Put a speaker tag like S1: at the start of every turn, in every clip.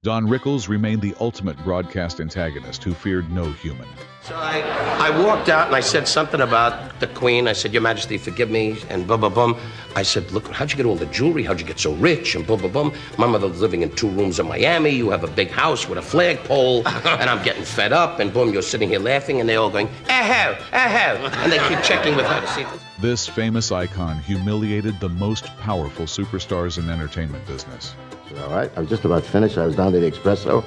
S1: Don Rickles remained the ultimate broadcast antagonist who feared no human.
S2: So I walked out and I said something about the Queen. I said, Your Majesty, forgive me, and boom, boom, boom. I said, look, how'd you get all the jewelry? How'd you get so rich? And boom, boom, boom. My mother's living in 2 rooms in Miami. You have a big house with a flagpole, and I'm getting fed up. And boom, you're sitting here laughing, and they're all going, ahew, ahew. And they keep checking with her to see if it's...
S1: This famous icon humiliated the most powerful superstars in entertainment business.
S3: All right, I was just about finished. I was down to the espresso,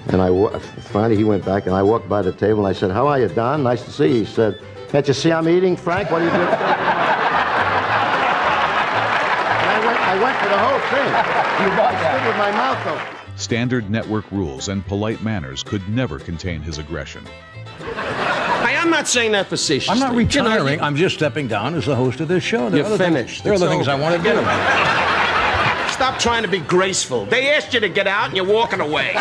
S3: and finally he went back, and I walked by the table, and I said, "How are you, Don? Nice to see you." He said, "Can't you see I'm eating, Frank? What are you doing?" And I went for the whole thing. I stood with my mouth open.
S1: Standard network rules and polite manners could never contain his aggression.
S2: Hey, I'm not saying that facetiously.
S4: I'm not retiring. I'm just stepping down as the host of this show.
S2: You're finished.
S4: There are other things I want to do.
S2: Stop trying to be graceful. They asked you to get out and you're walking away.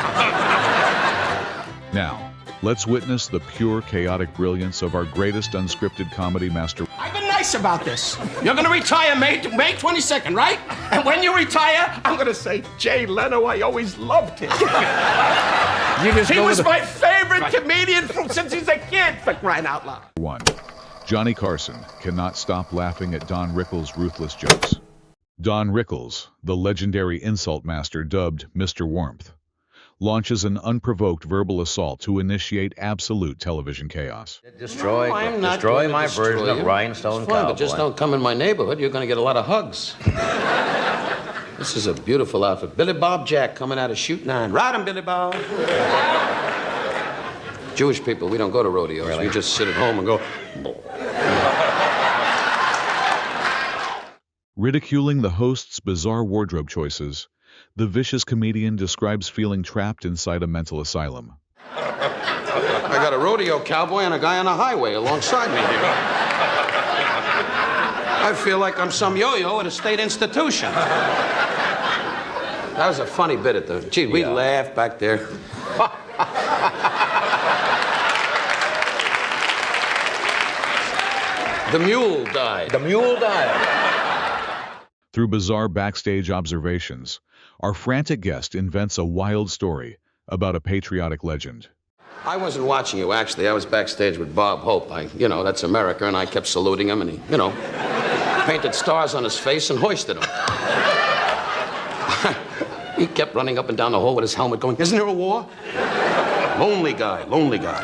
S1: Now, let's witness the pure chaotic brilliance of our greatest unscripted comedy master.
S2: I've been nice about this. You're going to retire May 22nd, right? And when you retire, I'm going to say, Jay Leno, I always loved him. He was my favorite comedian since he's a kid, for crying out loud.
S1: 1. Johnny Carson cannot stop laughing at Don Rickles' ruthless jokes. Don Rickles, the legendary insult master dubbed Mr. Warmth, launches an unprovoked verbal assault to initiate absolute television chaos.
S5: Destroy my version of Rhinestone Cowboy.
S2: But just don't come in my neighborhood. You're going to get a lot of hugs. This is a beautiful outfit. Billy Bob Jack coming out of Shoot 9. Ride him, Billy Bob. Jewish people, we don't go to rodeos. Really? We just sit at home and go...
S1: Ridiculing the host's bizarre wardrobe choices, the vicious comedian describes feeling trapped inside a mental asylum.
S2: I got a rodeo cowboy and a guy on a highway alongside me here. I feel like I'm some yo-yo at a state institution. That was a funny bit at the... Gee, we laughed back there. The mule died.
S5: The mule died.
S1: Through bizarre backstage observations, our frantic guest invents a wild story about a patriotic legend.
S2: I wasn't watching you, actually. I was backstage with Bob Hope. That's America, and I kept saluting him, and he, painted stars on his face and hoisted them. He kept running up and down the hall with his helmet going, "Isn't there a war?" Lonely guy, lonely guy.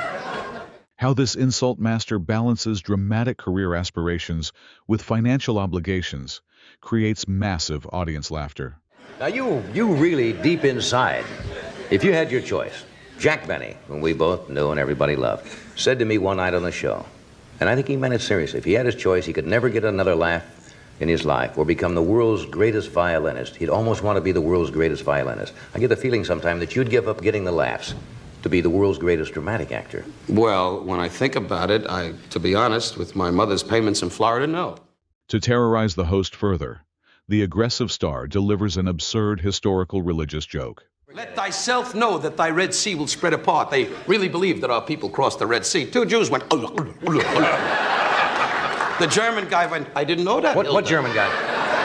S1: How this insult master balances dramatic career aspirations with financial obligations creates massive audience laughter.
S5: Now, you really, deep inside, if you had your choice, Jack Benny, whom we both knew and everybody loved, said to me one night on the show, and I think he meant it seriously, if he had his choice, he could never get another laugh in his life or become the world's greatest violinist. He'd almost want to be the world's greatest violinist. I get the feeling sometime that you'd give up getting the laughs to be the world's greatest dramatic actor.
S2: Well, when I think about it, to be honest, with my mother's payments in Florida, no.
S1: To terrorize the host further, the aggressive star delivers an absurd historical religious joke.
S2: Let thyself know that thy Red Sea will spread apart. They really believe that our people crossed the Red Sea. 2 Jews went... The German guy went... I didn't know that.
S5: What German guy?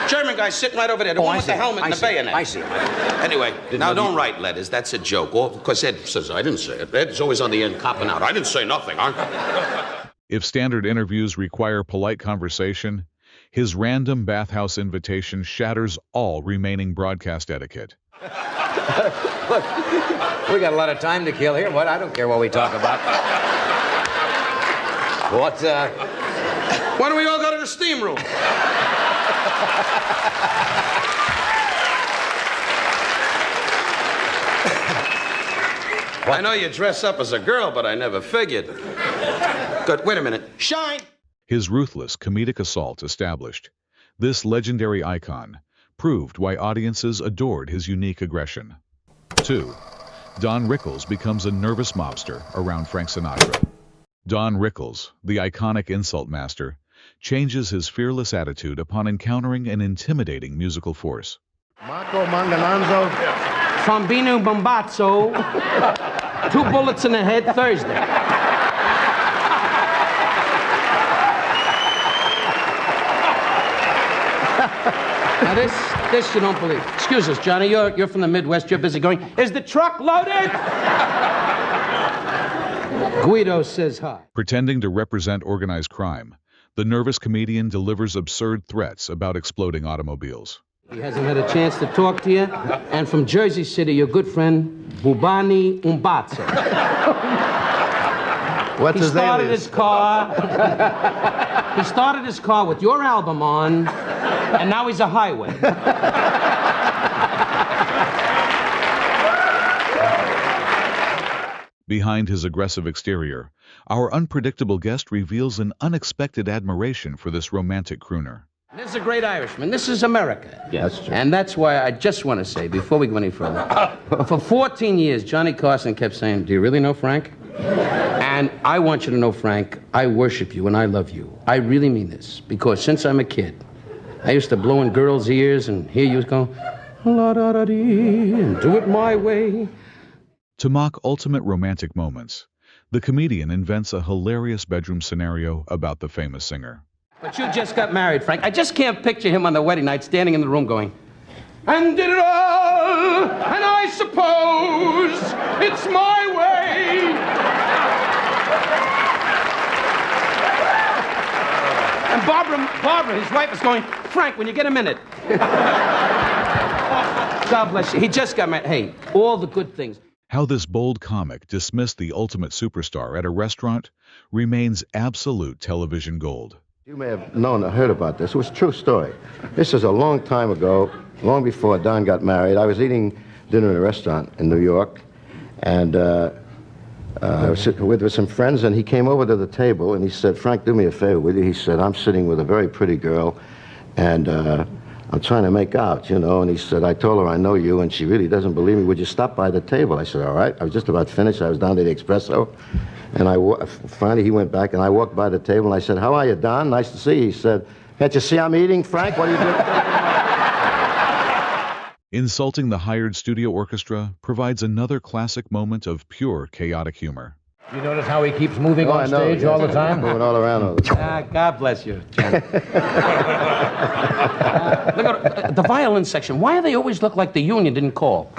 S2: German guy sitting right over there. The one with the helmet and the bayonet.
S5: I see.
S2: Anyway, now don't write letters. That's a joke. Because Ed says, I didn't say it. Ed's always on the end copping out. I didn't say nothing, huh?
S1: If standard interviews require polite conversation, his random bathhouse invitation shatters all remaining broadcast etiquette.
S5: Look, we got a lot of time to kill here. I don't care what we talk about.
S2: Why don't we all go to the steam room? I know you dress up as a girl, but I never figured. Good, wait a minute. Shine!
S1: His ruthless comedic assault established, this legendary icon proved why audiences adored his unique aggression. 2. Don Rickles becomes a nervous mobster around Frank Sinatra. Don Rickles, the iconic insult master, changes his fearless attitude upon encountering an intimidating musical force.
S3: Marco Mangananzo.
S2: Trombino Bombazzo. 2 bullets in the head Thursday. Now This you don't believe. Excuse us, Johnny. You're from the Midwest. You're busy going, is the truck loaded? Guido says hi.
S1: Pretending to represent organized crime, the nervous comedian delivers absurd threats about exploding automobiles.
S2: He hasn't had a chance to talk to you. And from Jersey City, your good friend, Bubani Umbatsa.
S3: What's his name?
S2: He started his car with your album on, and now he's a highway.
S1: Behind his aggressive exterior, our unpredictable guest reveals an unexpected admiration for this romantic crooner.
S2: This is a great Irishman. This is America.
S3: Yeah, that's true.
S2: And that's why I just want to say, before we go any further, for 14 years, Johnny Carson kept saying, do you really know Frank? And I want you to know, Frank, I worship you and I love you. I really mean this, because since I'm a kid, I used to blow in girls' ears and hear you go, la-da-da-dee, and do it my way.
S1: To mock ultimate romantic moments, the comedian invents a hilarious bedroom scenario about the famous singer.
S2: But you just got married, Frank. I just can't picture him on the wedding night standing in the room going, and did it all, and I suppose it's my way. And Barbara, his wife, is going, Frank, when you get a minute. God bless you. He just got married. Hey, all the good things.
S1: How this bold comic dismissed the ultimate superstar at a restaurant remains absolute television gold.
S3: You may have known or heard about this. It was a true story. This is a long time ago, long before Don got married. I was eating dinner in a restaurant in New York, and I was sitting with some friends, and he came over to the table, and he said, Frank, do me a favor, will you? He said, I'm sitting with a very pretty girl, and I'm trying to make out, you know, and he said, I told her I know you, and she really doesn't believe me. Would you stop by the table? I said, all right. I was just about finished. I was down to the espresso. And finally, he went back, and I walked by the table, and I said, how are you, Don? Nice to see you. He said, can't you see I'm eating, Frank? What are you doing?
S1: Insulting the hired studio orchestra provides another classic moment of pure chaotic humor.
S4: You notice how he keeps moving on stage all the time?
S3: Moving all around all the time.
S2: God bless you, Jen. Look at the violin section. Why do they always look like the union didn't call?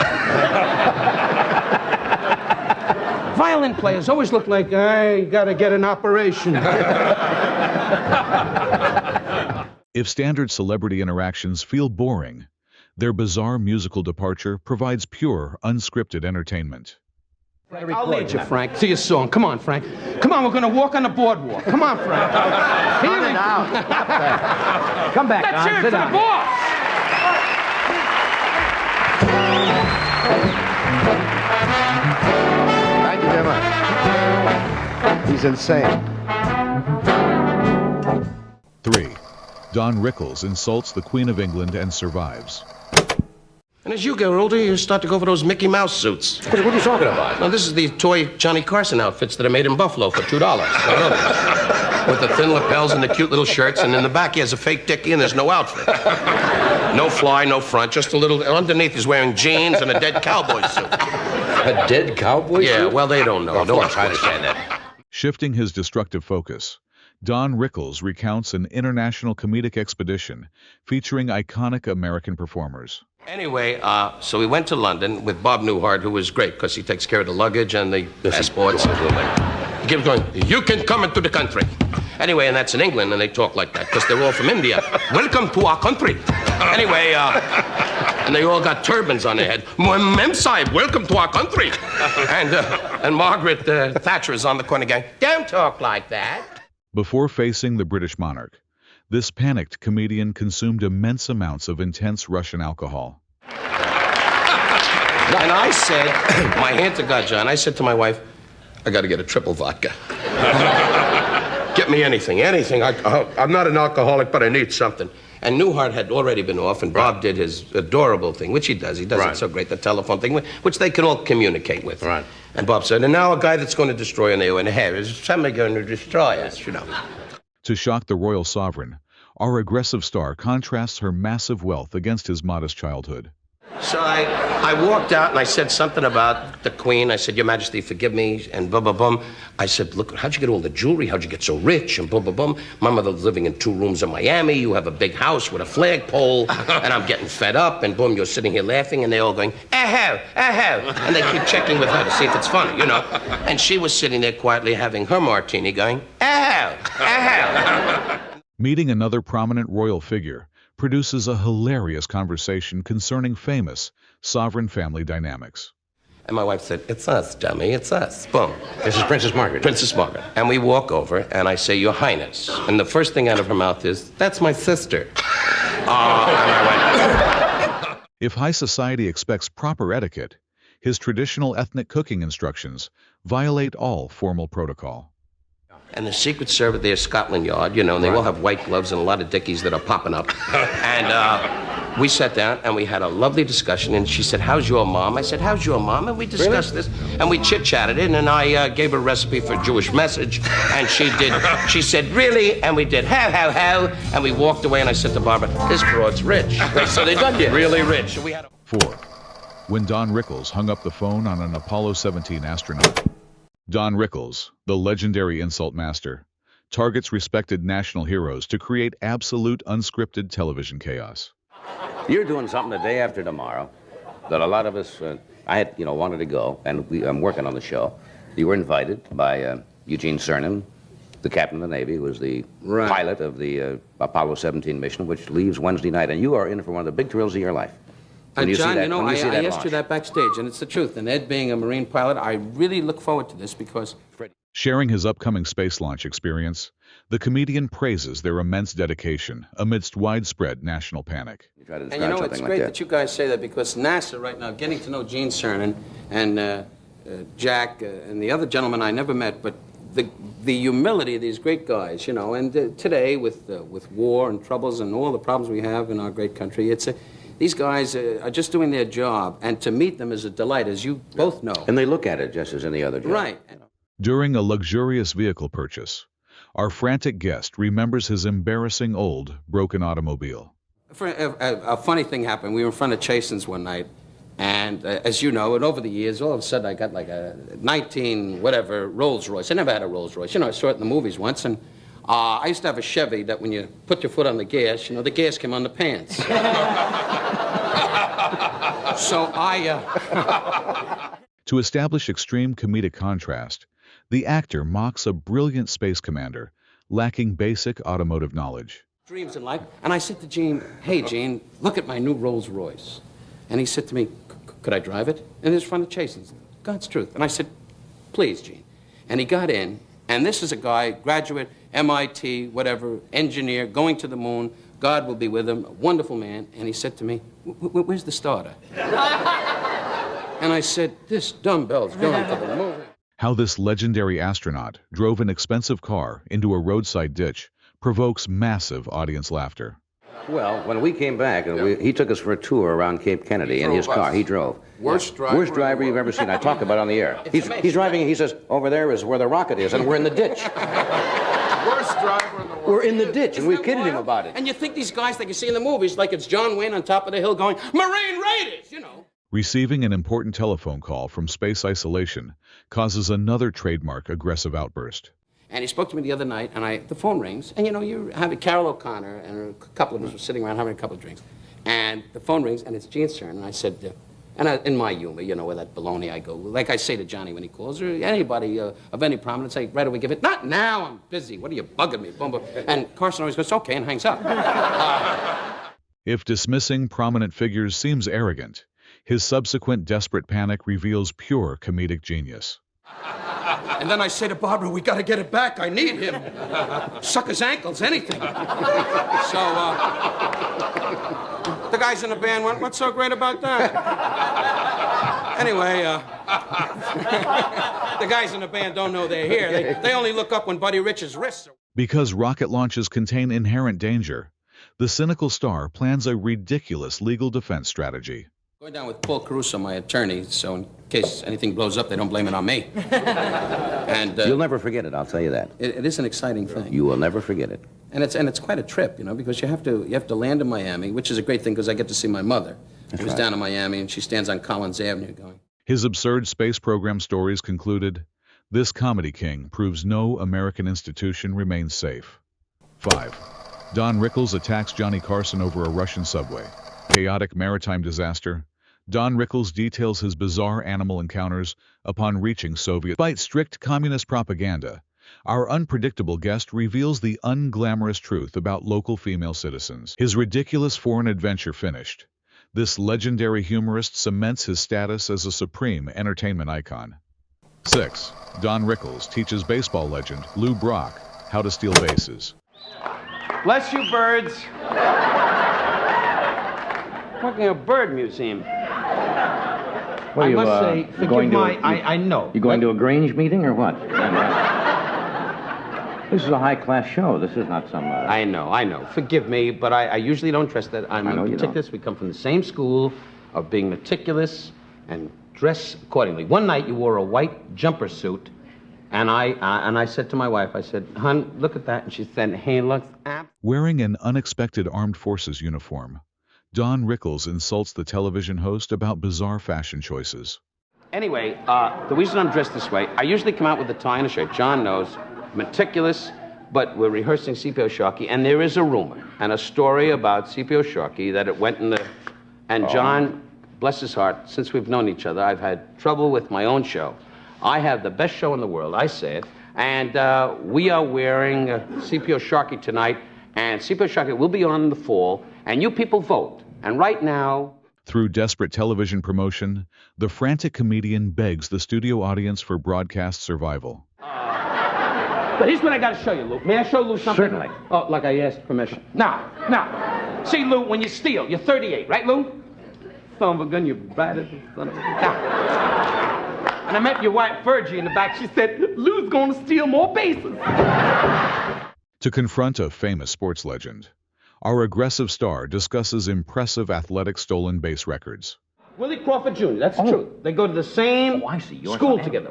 S2: Violin players always look like, I gotta get an operation.
S1: If standard celebrity interactions feel boring, their bizarre musical departure provides pure, unscripted entertainment.
S2: I'll lead you, Frank, to your song. Come on, Frank. Come on, we're gonna walk on the boardwalk. Come on, Frank. Here we go.
S4: Come back,
S2: Let's
S4: Don.
S2: hear it
S4: Sit
S2: for the
S4: down.
S2: boss.
S3: Thank you very much. He's insane.
S1: 3. Don Rickles insults the Queen of England and survives.
S2: And as you get older, you start to go for those Mickey Mouse suits.
S5: What are you talking about?
S2: Now, this is the toy Johnny Carson outfits that are made in Buffalo for $2. I know this. With the thin lapels and the cute little shirts, and in the back he has a fake dickie and there's no outfit. No fly, no front, just a little... Underneath he's wearing jeans and a dead cowboy suit.
S5: A dead cowboy suit?
S2: Yeah, well, they don't know.
S5: Of course, I understand that.
S1: Shifting his destructive focus, Don Rickles recounts an international comedic expedition featuring iconic American performers.
S2: Anyway, so we went to London with Bob Newhart, who was great because he takes care of the luggage and the passports. He keeps going, you can come into the country. Anyway, and that's in England, and they talk like that because they're all from India. Welcome to our country. Anyway, and they all got turbans on their head. Mem Sahib, welcome to our country. And Margaret Thatcher is on the corner going, don't talk like that.
S1: Before facing the British monarch, this panicked comedian consumed immense amounts of intense Russian alcohol.
S2: And I said, my hand to God, John, I said to my wife, I got to get a triple vodka. Get me anything. I'm not an alcoholic, but I need something. And Newhart had already been off, and Bob did his adorable thing, which he does. He does it so great, the telephone thing, which they can all communicate with.
S5: Right.
S2: And Bob said, and now a guy that's going to destroy an AO in the hair is somebody going to destroy us, you know.
S1: To shock the royal sovereign, our aggressive star contrasts her massive wealth against his modest childhood.
S2: So I walked out and I said something about the Queen. I said, Your Majesty, forgive me, and boom, boom, boom. I said, look, how'd you get all the jewelry? How'd you get so rich? And boom, boom, boom. My mother's living in 2 rooms in Miami. You have a big house with a flagpole, and I'm getting fed up. And boom, you're sitting here laughing, and they're all going, aho, aho. And they keep checking with her to see if it's funny, you know. And she was sitting there quietly having her martini going, aho, aho.
S1: Meeting another prominent royal figure produces a hilarious conversation concerning famous sovereign family dynamics.
S2: And my wife said, it's us, dummy, it's us. Boom.
S5: This is Princess Margaret.
S2: Princess Margaret. And we walk over, and I say, Your Highness. And the first thing out of her mouth is, that's my sister. And I went...
S1: If high society expects proper etiquette, his traditional ethnic cooking instructions violate all formal protocol.
S2: And the Secret Service, they're Scotland Yard, you know, and they all have white gloves and a lot of dickies that are popping up. And we sat down and we had a lovely discussion. And she said, how's your mom? I said, how's your mom? And we discussed this. And we chit-chatted it. And I gave her a recipe for a Jewish message. And she said, really? And we did, how. And we walked away and I said to Barbara, this broad's rich. So they done really rich. We had
S1: 4. When Don Rickles hung up the phone on an Apollo 17 astronaut. Don Rickles, the legendary insult master, targets respected national heroes to create absolute unscripted television chaos.
S5: You're doing something the day after tomorrow that a lot of us, I had, wanted to go, and I'm working on the show. You were invited by Eugene Cernan, the captain of the Navy, who was the pilot of the Apollo 17 mission, which leaves Wednesday night, and you are in for one of the big thrills of your life.
S6: John, I asked you that backstage, and it's the truth. And Ed being a Marine pilot, I really look forward to this because...
S1: Sharing his upcoming space launch experience, the comedian praises their immense dedication amidst widespread national panic.
S6: And it's great that you guys say that because NASA right now, getting to know Gene Cernan and Jack and the other gentleman I never met, but the humility of these great guys, and today with war and troubles and all the problems we have in our great country, these guys are just doing their job, and to meet them is a delight, as you both know.
S5: And they look at it just as any other job.
S6: Right.
S1: During a luxurious vehicle purchase, our frantic guest remembers his embarrassing old, broken automobile.
S6: A funny thing happened. We were in front of Chasen's one night, and as you know, and over the years, all of a sudden I got like a 19-whatever Rolls Royce. I never had a Rolls Royce. I saw it in the movies once, and I used to have a Chevy that when you put your foot on the gas, the gas came on the pants. So
S1: To establish extreme comedic contrast, the actor mocks a brilliant space commander lacking basic automotive knowledge.
S6: Dreams in life. And I said to Gene, hey, Gene, look at my new Rolls Royce. And he said to me, could I drive it? And it was in front of Chasen's. God's truth. And I said, please, Gene. And he got in. And this is a guy, graduate, MIT, whatever, engineer, going to the moon. God will be with him, a wonderful man. And he said to me, where's the starter? And I said, this dumbbell's going to the moon.
S1: How this legendary astronaut drove an expensive car into a roadside ditch provokes massive audience laughter.
S5: Well, when we came back, he took us for a tour around Cape Kennedy in his car. He drove.
S2: Worst driver
S5: you've ever seen. I talked about it on the air. He's driving, and he says, over there is where the rocket is, and we're in the ditch.
S2: Worst driver in the world.
S5: We're in the ditch, and we kidded him about it.
S6: And you think these guys that you see in the movies, like it's John Wayne on top of the hill going, Marine Raiders,
S1: Receiving an important telephone call from space isolation causes another trademark aggressive outburst.
S6: And he spoke to me the other night, and the phone rings, and you're having Carol O'Connor, and a couple of us were sitting around having a couple of drinks, and the phone rings, and it's Gene's turn, and I said, in my humor, with that baloney, I go, like I say to Johnny when he calls, or anybody of any prominence, right away give it, not now, I'm busy, what are you bugging me, boom, boom. And Carson always goes, okay, and hangs up.
S1: If dismissing prominent figures seems arrogant, his subsequent desperate panic reveals pure comedic genius.
S6: And then I say to Barbara, we got to get it back. I need him. Suck his ankles, anything. So, the guys in the band went, what's so great about that? Anyway, the guys in the band don't know they're here. They only look up when Buddy Rich's wrists are...
S1: Because rocket launches contain inherent danger, the cynical star plans a ridiculous legal defense strategy.
S6: Going down with Paul Caruso, my attorney, so in case anything blows up, they don't blame it on me. And
S5: you'll never forget it, I'll tell you that.
S6: It is an exciting thing.
S5: You will never forget it.
S6: And it's quite a trip, because you have to land in Miami, which is a great thing because I get to see my mother. He was down in Miami, and she stands on Collins Avenue going.
S1: His absurd space program stories concluded, this comedy king proves no American institution remains safe. 5. Don Rickles attacks Johnny Carson over a Russian subway. Chaotic maritime disaster. Don Rickles details his bizarre animal encounters upon reaching Soviet. Despite strict communist propaganda, our unpredictable guest reveals the unglamorous truth about local female citizens. His ridiculous foreign adventure finished, this legendary humorist cements his status as a supreme entertainment icon. 6. Don Rickles teaches baseball legend Lou Brock how to steal bases.
S6: Bless you, birds. Fucking a bird museum.
S4: Well,
S6: I must say, forgive my... I know.
S4: You going to a Grange meeting or what? This is a high-class show. This is not some...
S6: I know. Forgive me, but I usually don't trust that. I'm meticulous. We come from the same school of being meticulous and dress accordingly. One night you wore a white jumper suit, and I said to my wife, I said, hon, look at that. And she said, hey, look.
S1: Wearing an unexpected armed forces uniform, Don Rickles insults the television host about bizarre fashion choices.
S6: Anyway, the reason I'm dressed this way, I usually come out with a tie and a shirt. John knows, meticulous, but we're rehearsing C.P.O. Sharkey, and there is a rumor and a story about C.P.O. Sharkey that it went in the... And John, bless his heart, since we've known each other, I've had trouble with my own show. I have the best show in the world, I say it, and we are wearing C.P.O. Sharkey tonight, and C.P.O. Sharkey will be on in the fall, and you people vote. And right now...
S1: Through desperate television promotion, the frantic comedian begs the studio audience for broadcast survival.
S6: But here's what I got to show you, Lou. May I show Lou something?
S4: Certainly.
S6: Oh, like I asked permission. Now. See, Lou, when you steal, you're 38, right, Lou? Son of a gun, you batted son of a... Now. And I met your wife, Virgie, in the back. She said, Lou's going to steal more bases.
S1: To confront a famous sports legend, our aggressive star discusses impressive athletic stolen base records.
S6: Willie Crawford Jr., that's true. They go to the same school together.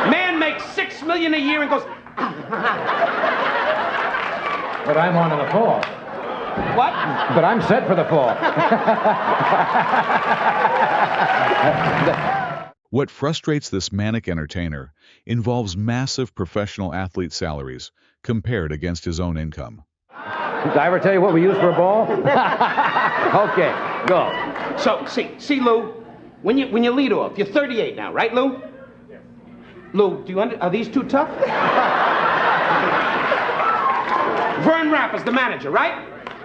S6: Man makes $6 million a year and goes...
S4: But I'm on in the fall.
S6: What?
S4: But I'm set for the fall.
S1: What frustrates this manic entertainer involves massive professional athlete salaries compared against his own income.
S4: Did I ever tell you what we use for a ball? Okay, go.
S6: So, see, Lou, when you lead off, you're 38 now, right, Lou? Lou, are these too tough? Vern Rapper's the manager, right?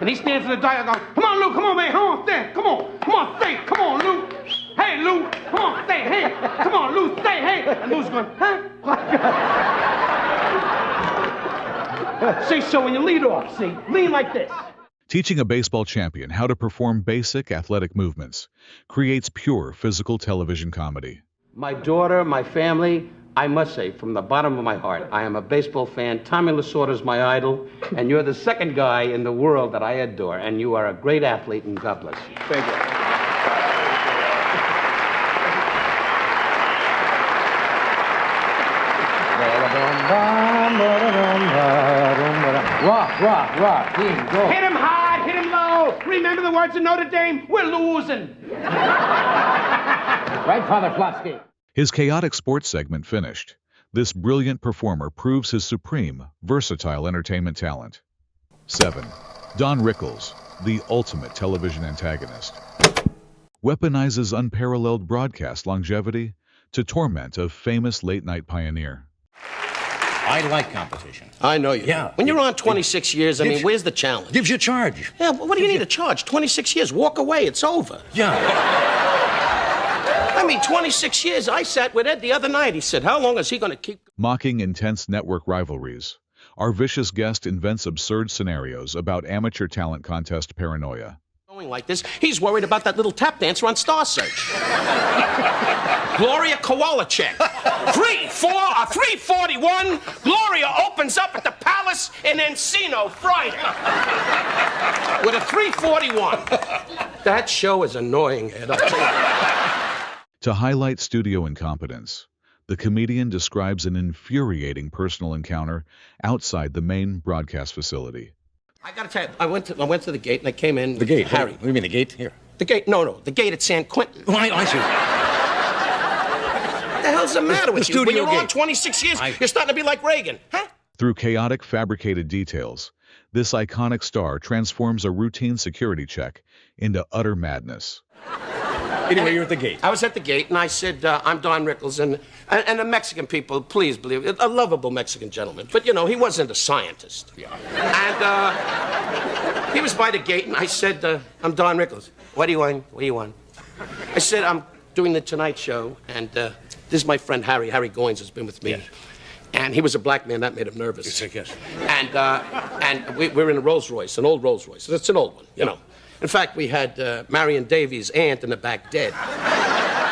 S6: And he stands in the dial going, come on, Lou, come on, man, come on, stand, come on, stay, come on, Lou. Hey, Lou, come on, stay, hey, come on, Lou, stay, hey. And Lou's going, huh? See, so when you lead off, lean like this.
S1: Teaching a baseball champion how to perform basic athletic movements creates pure physical television comedy.
S6: My daughter, my family, I must say, from the bottom of my heart, I am a baseball fan. Tommy Lasorda's my idol, and you're the second guy in the world that I adore, and you are a great athlete, and God bless you. Thank you.
S4: Rock, team, go.
S6: Hit him hard, hit him low. Remember the words of Notre Dame? We're losing.
S4: Right, Father Flotsky.
S1: His chaotic sports segment finished, this brilliant performer proves his supreme, versatile entertainment talent. 7. Don Rickles, the ultimate television antagonist, weaponizes unparalleled broadcast longevity to torment a famous late-night pioneer.
S5: I like competition.
S2: I know you.
S5: Yeah.
S2: When you're on 26 years, I mean, where's the challenge?
S5: Gives you a charge.
S2: Yeah, what do you need a charge? 26 years, walk away, it's over.
S5: Yeah.
S2: I mean, 26 years. I sat with Ed the other night. He said, how long is he going to keep...
S1: Mocking intense network rivalries, our vicious guest invents absurd scenarios about amateur talent contest paranoia.
S2: ...going like this? He's worried about that little tap dancer on Star Search. Gloria Kowalczyk. 341. Gloria opens up at the Palace in Encino Friday. With a 341. That show is annoying, Ed, I'll tell you.
S1: To highlight studio incompetence, the comedian describes an infuriating personal encounter outside the main broadcast facility.
S2: I gotta tell you, I went to the gate and I came in.
S7: The gate?
S2: Harry.
S7: What do you mean, the gate? Here.
S2: The gate? No, the gate at San Quentin.
S7: Oh, I see.
S2: What the hell's the matter with
S7: The
S2: you? When
S7: studio
S2: you're on
S7: gate.
S2: 26 years, you're starting to be like Reagan, huh?
S1: Through chaotic fabricated details, this iconic star transforms a routine security check into utter madness.
S7: Anyway, you're at the gate.
S2: I was at the gate and I said, I'm Don Rickles, and the Mexican people, please believe it, a lovable Mexican gentleman. But, you know, he wasn't a scientist. Yeah. And he was by the gate and I said, I'm Don Rickles. What do you want? What do you want? I said, I'm doing the Tonight Show, and this is my friend Harry. Harry Goins has been with me.
S7: Yes.
S2: And he was a black man. That made him nervous.
S7: Yes.
S2: And we're in a Rolls Royce, an old Rolls Royce. It's an old one, you know. In fact, we had Marion Davies' aunt in the back dead.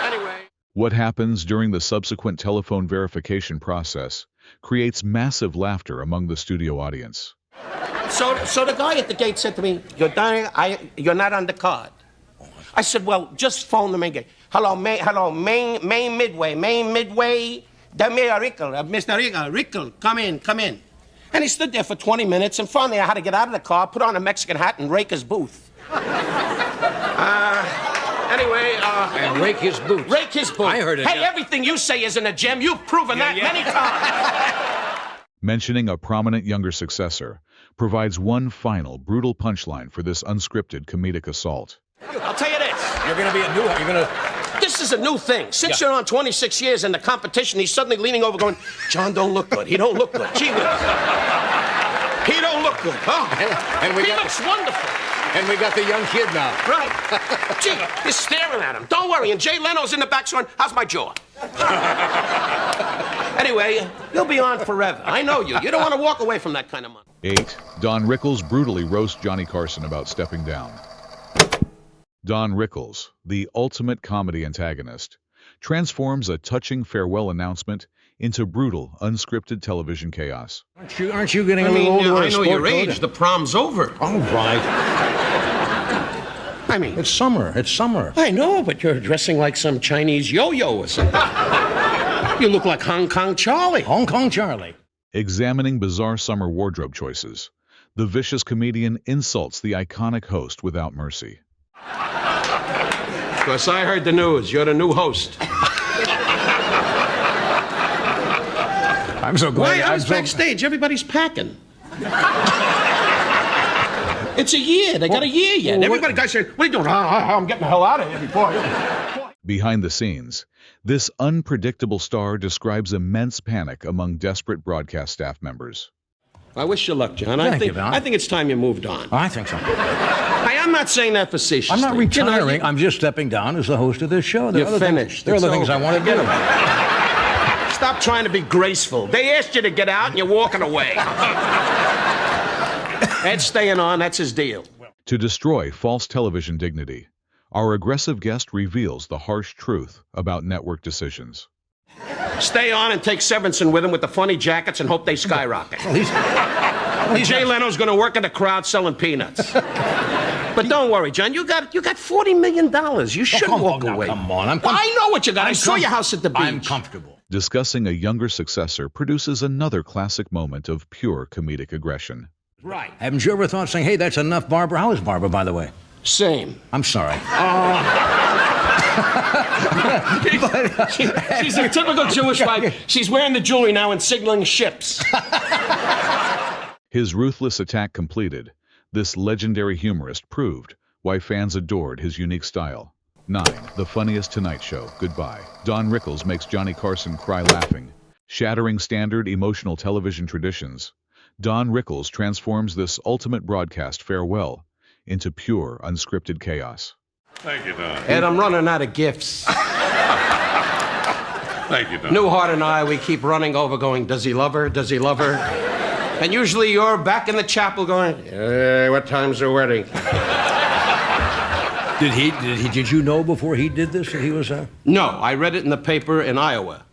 S2: Anyway.
S1: What happens during the subsequent telephone verification process creates massive laughter among the studio audience.
S2: So the guy at the gate said to me, you're not on the card. I said, well, just phone the main gate. Hello, main midway. Mr. Rickles, come in. And he stood there for 20 minutes, and finally I had to get out of the car, put on a Mexican hat, and rake his booth.
S5: And rake his boots.
S2: Rake his booth.
S5: I heard it.
S2: Hey, everything you say isn't a gem. You've proven that many times.
S1: Mentioning a prominent younger successor provides one final brutal punchline for this unscripted comedic assault.
S2: I'll tell you this.
S7: You're going to be a new one. You're going to...
S2: This is a new thing. Since you're on 26 years in the competition, he's suddenly leaning over going, John don't look good. He don't look good. Gee whiz. He don't look good. Oh,
S5: And we
S2: he
S5: got-
S2: looks wonderful.
S5: And we got the young kid now.
S2: Right. Gee, you're staring at him. Don't worry. And Jay Leno's in the back saying, how's my jaw? Anyway, you'll be on forever. I know you. You don't want to walk away from that kind of money.
S1: 8. Don Rickles brutally roasts Johnny Carson about stepping down. Don Rickles, the ultimate comedy antagonist, transforms a touching farewell announcement into brutal, unscripted television chaos.
S7: Aren't you getting a little older?
S2: I know your age. The prom's over.
S7: All right.
S2: I mean,
S7: It's summer.
S2: I know, but you're dressing like some Chinese yo-yo or something. You look like Hong Kong Charlie.
S7: Hong Kong Charlie.
S1: Examining bizarre summer wardrobe choices, the vicious comedian insults the iconic host without mercy.
S2: Because I heard the news. You're the new host.
S7: I'm so glad.
S2: Why? I was backstage. Everybody's packing. It's a year. They got a year yet.
S7: well,
S2: Everybody, guys saying, what are you doing? I'm getting the hell out of here before.
S1: Behind the scenes, this unpredictable star describes immense panic among desperate broadcast staff members.
S2: I wish you luck, John.
S7: Thank you, Don.
S2: I think it's time you moved on.
S7: I think so.
S2: Hey, I'm not saying that facetiously.
S7: I'm not retiring.
S2: You know,
S7: I'm just stepping down as the host of this show.
S2: You're finished.
S7: There are
S2: It's
S7: other things
S2: over.
S7: I want to get about.
S2: Stop trying to be graceful. They asked you to get out and you're walking away. Ed's staying on. That's his deal.
S1: To destroy false television dignity, our aggressive guest reveals the harsh truth about network decisions.
S2: Stay on and take Severinsen with him with the funny jackets and hope they skyrocket. Jay Leno's going to work in the crowd selling peanuts. But don't worry, John. You got $40 million. You shouldn't walk away.
S7: Come on.
S2: I know what you got. I saw your house at the beach.
S7: I'm comfortable.
S1: Discussing a younger successor produces another classic moment of pure comedic aggression.
S2: Right.
S7: Haven't you ever thought saying, hey, that's enough, Barbara? How is Barbara, by the way?
S2: Same.
S7: I'm sorry.
S2: She's a typical Jewish wife. She's wearing the jewelry now and signaling ships.
S1: His ruthless attack completed, this legendary humorist proved why fans adored his unique style. 9. The Funniest Tonight Show. Goodbye. Don Rickles makes Johnny Carson cry laughing. Shattering standard emotional television traditions, Don Rickles transforms this ultimate broadcast farewell into pure, unscripted chaos.
S8: Thank you, Don.
S2: Ed, I'm running out of gifts.
S8: Thank you, Don.
S2: Newhart and I, we keep running over going, does he love her? Does he love her? And usually you're back in the chapel going, hey, what time's the wedding?
S7: Did you know before he did this that he was
S2: No, I read it in the paper in Iowa.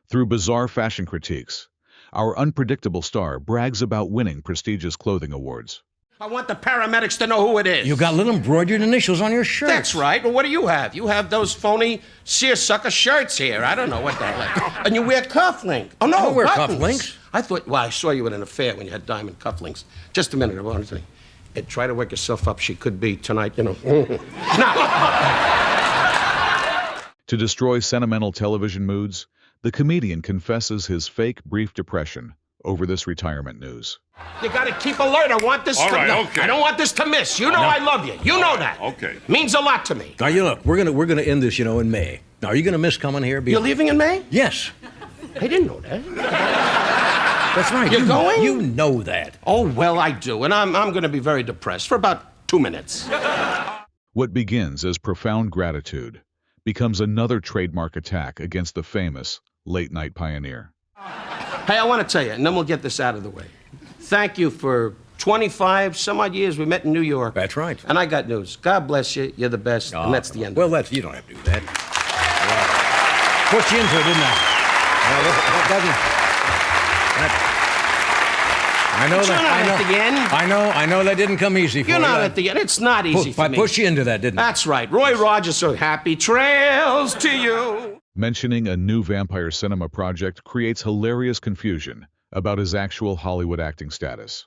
S1: Through bizarre fashion critiques, our unpredictable star brags about winning prestigious clothing awards.
S2: I want the paramedics to know who it is.
S7: You got little embroidered initials on your shirt.
S2: That's right. Well, what do you have? You have those phony seersucker shirts here. I don't know what the hell. And you wear cufflinks. Oh, no,
S7: I don't wear
S2: buttons.
S7: cufflinks.
S2: I thought, well, I saw you with an affair when you had diamond cufflinks. Just a minute. I wanted to say, try to wake herself up. She could be tonight, you know. Now,
S1: To destroy sentimental television moods, the comedian confesses his fake brief depression over this retirement news.
S2: you got to keep alert. I want this
S8: All
S2: to
S8: right,
S2: no,
S8: okay.
S2: I don't want this to miss. You know I love you. You know that.
S8: okay.
S2: Means a lot to me.
S7: Now, you look, we're gonna end this, in May. Now, are you gonna miss coming here?
S2: You're leaving in May?
S7: Yes.
S2: I didn't know that.
S7: That's right.
S2: You're going?
S7: You know that.
S2: Oh, well, I do. And I'm going to be very depressed for about 2 minutes.
S1: What begins as profound gratitude becomes another trademark attack against the famous late-night pioneer.
S2: Hey, I want to tell you, and then we'll get this out of the way. Thank you for 25 some odd years we met in New York.
S7: That's right.
S2: And I got news. God bless you. You're the best. And that's the end.
S7: Well, you don't have to do that. Pushed you into it, didn't I? I know
S2: But
S7: that.
S2: you're not at the end.
S7: I know that didn't come easy for you.
S2: You're not at the end. It's not easy for
S7: I
S2: me.
S7: pushed you into that, didn't I?
S2: That's right. Roy Rogers, so happy trails to you.
S1: Mentioning a new vampire cinema project creates hilarious confusion about his actual Hollywood acting status.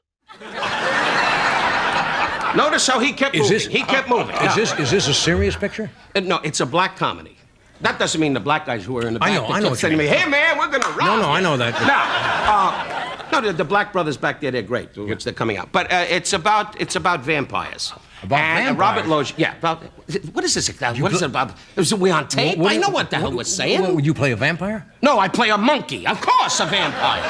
S2: Notice how he kept moving. He kept moving.
S7: Is this a serious picture?
S2: No, it's a black comedy. That doesn't mean the black guys who are in the back
S7: I know
S2: that
S7: what
S2: kept
S7: you
S2: saying to me,
S7: mean.
S2: hey, man, we're going to rob
S7: No,
S2: you."
S7: I know that.
S2: No, the black brothers back there, they're great, which they're coming out. But it's about vampires.
S7: About
S2: and
S7: vampires?
S2: Robert Loggia, yeah. What is this? What is it about? Is we on tape? I know what the hell we're saying.
S7: Would you play a vampire?
S2: No, I play a monkey. Of course, a vampire.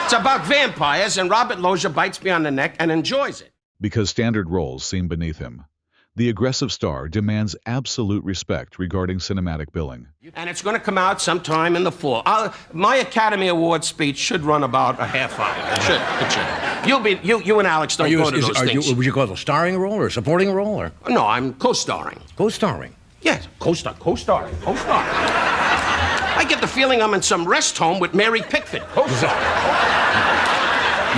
S2: It's about vampires, and Robert Loggia bites me on the neck and enjoys it.
S1: Because standard roles seem beneath him, the aggressive star demands absolute respect regarding cinematic billing.
S2: And it's going to come out sometime in the fall. My Academy Award speech should run about a half hour. It should. You and Alex don't go to those things.
S7: Would you call it a starring role or a supporting role or
S2: No, I'm co-starring.
S7: co-starring?
S2: Yes, co-starring. I get the feeling I'm in some rest home with Mary Pickford. Co-starring.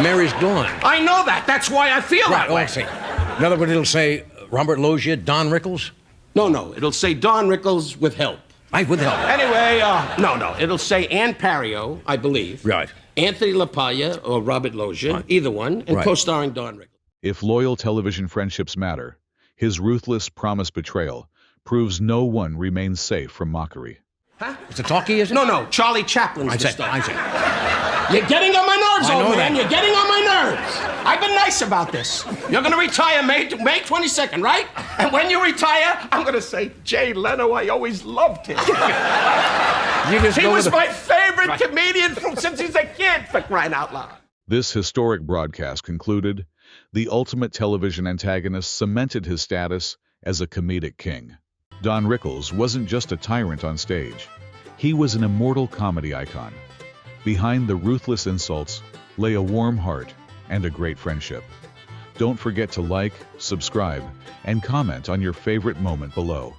S7: Mary's gone.
S2: I know that. That's why I feel that way.
S7: I see. In other words, it'll say Robert Loggia, Don Rickles.
S2: No. It'll say Don Rickles with help.
S7: With help.
S2: Anyway, no. It'll say Ann Pario, I believe.
S7: Right.
S2: Anthony LaPaglia or Robert Loggia,
S7: Right.
S2: either one, and
S7: Right.
S2: co-starring Don Rickles.
S1: If loyal television friendships matter, his ruthless promise betrayal proves no one remains safe from mockery.
S2: Huh?
S7: It's a talkie, is it?
S2: No. Charlie Chaplin's the star.
S7: I say.
S2: You're getting on my nerves,
S7: I know
S2: old man.
S7: that.
S2: You're getting on my nerves. I've been nice about this. You're going to retire May 22nd, right? And when you retire, I'm going to say, Jay Leno, I always loved him. He was my favorite comedian since he's a kid, for crying out loud.
S1: This historic broadcast concluded, the ultimate television antagonist cemented his status as a comedic king. Don Rickles wasn't just a tyrant on stage. He was an immortal comedy icon. Behind the ruthless insults lay a warm heart and a great friendship. Don't forget to like, subscribe, and comment on your favorite moment below.